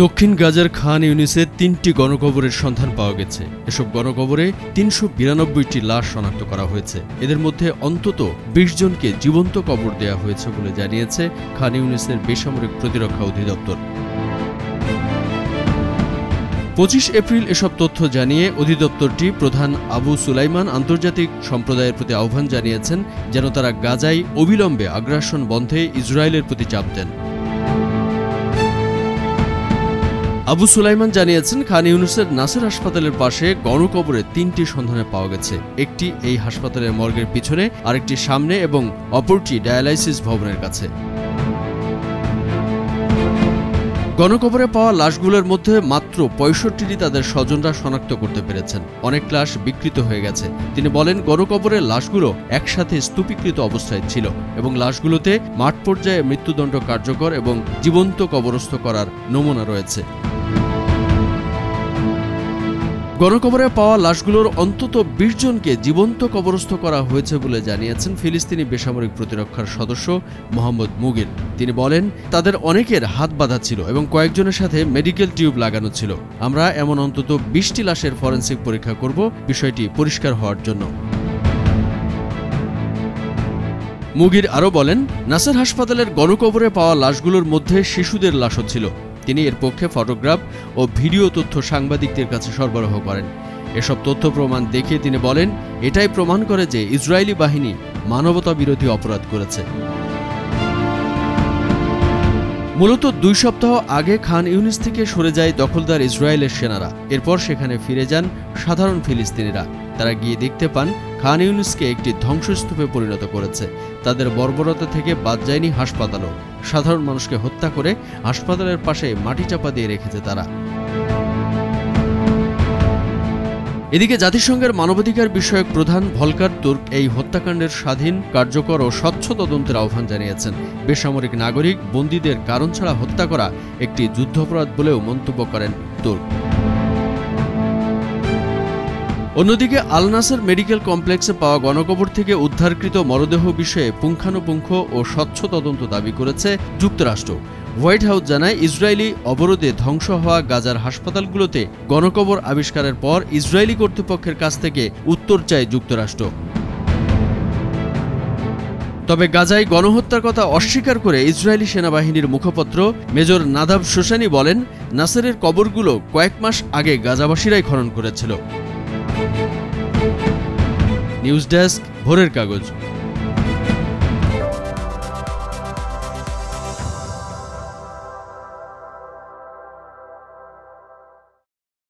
দক্ষিণ গাজার খান ইউনিসে ৩টি গণকবরের সন্ধান পাওয়া গেছে। এসব গণকবরে ৩৯২টি লাশ শনাক্ত করা হয়েছে। এদের মধ্যে অন্তত ২০ জনকে জীবন্ত কবর দেওয়া হয়েছে বলে জানিয়েছে খান ইউনিসের বেসামরিক প্রতিরক্ষা অধিদপ্তর। ২৫ এপ্রিল এসব তথ্য জানিয়ে অধিদপ্তরটি প্রধান আবু সুলাইমান আন্তর্জাতিক সম্প্রদায়ের প্রতি আহ্বান জানিয়েছেন যেন তারা গাজায় অবিলম্বে আগ্রাসন বন্ধে ইসরায়েলের প্রতি চাপ দেন। আবু সুলাইমান জানিয়েছেন, খান ইউনিসের নাসের হাসপাতালের পাশে গণকবরে ৩টি সন্ধানে পাওয়া গেছে। একটি এই হাসপাতালের মর্গের পিছনে, আরেকটি সামনে এবং অপরটি ডায়ালাইসিস ভবনের কাছে। গণকবরে পাওয়া লাশগুলোর মধ্যে মাত্র ৬৫টি তাদের স্বজনরা শনাক্ত করতে পেরেছেন। অনেক লাশ বিকৃত হয়ে গেছে। তিনি বলেন, গণকবরের লাশগুলো একসাথে স্তূপীকৃত অবস্থায় ছিল এবং লাশগুলোতে মাঠ পর্যায়ে মৃত্যুদণ্ড কার্যকর এবং জীবন্ত কবরস্থ করার নমুনা রয়েছে। গণকবরে পাওয়া লাশগুলোর অন্তত ২০ জনকে জীবন্ত কবরস্থ করা হয়েছে বলে জানিয়েছেন ফিলিস্তিনি বেসামরিক প্রতিরক্ষার সদস্য মোহাম্মদ মুগির। তিনি বলেন, তাদের অনেকের হাত বাঁধা ছিল এবং কয়েকজনের সাথে মেডিকেল টিউব লাগানো ছিল। আমরা এমন অন্তত ২০টি লাশের ফরেনসিক পরীক্ষা করব, বিষয়টি পরিষ্কার হওয়ার জন্য। মুগির আরও বলেন, নাসের হাসপাতালের গণকবরে পাওয়া লাশগুলোর মধ্যে শিশুদের লাশও ছিল। তিনি এর পক্ষে ফটোগ্রাফ ও ভিডিও তথ্য সাংবাদিকদের কাছে সরবরাহ করেন। এসব তথ্য প্রমাণ দেখে তিনি বলেন, এটাই প্রমাণ করে যে ইসরায়েলি বাহিনী মানবতা বিরোধী অপরাধ করেছে। মূলত ২ সপ্তাহ আগে খান ইউনিস থেকে সরে যায় দখলদার ইসরায়েলের সেনারা। এরপর সেখানে ফিরে যান সাধারণ ফিলিস্তিনিরা। তারা গিয়ে দেখতে পান খান ইউনিসকে একটি ধ্বংসস্তূপে পরিণত করেছে। তাদের বর্বরতা থেকে বাদ যায়নি হাসপাতালও। সাধারণ মানুষকে হত্যা করে হাসপাতালের পাশে মাটি চাপা দিয়ে রেখেছে তারা। এদিকে জাতিসংঘের মানবাধিকার বিষয়ক প্রধান ভলকার তুর্ক এই হত্যাকাণ্ডের স্বাধীন, কার্যকর ও স্বচ্ছ তদন্তের আহ্বান জানিয়েছেন। বেসামরিক নাগরিক বন্দীদের কারণ ছাড়া হত্যা করা একটি যুদ্ধাপরাধ বলেও মন্তব্য করেন তুর্ক। অন্যদিকে আল নাসের মেডিকেল কমপ্লেক্সে পাওয়া গণকবর থেকে উদ্ধারকৃত মরদেহ বিষয়ে পুঙ্খানুপুঙ্খ ও স্বচ্ছ তদন্ত দাবি করেছে যুক্তরাষ্ট্র। হোয়াইট হাউস জানায়, ইসরায়েলি অবরোধে ধ্বংস হওয়া গাজার হাসপাতালগুলোতে গণকবর আবিষ্কারের পর ইসরায়েলি কর্তৃপক্ষের কাছ থেকে উত্তর চায় যুক্তরাষ্ট্র। তবে গাজায় গণহত্যার কথা অস্বীকার করে ইসরায়েলি সেনাবাহিনীর মুখপাত্র মেজর নাদাব শোসানি বলেন, নাসেরের কবরগুলো কয়েক মাস আগে গাজাবাসীরাই খনন করেছিল। নিউজ ডেস্ক, ভোরের কাগজ।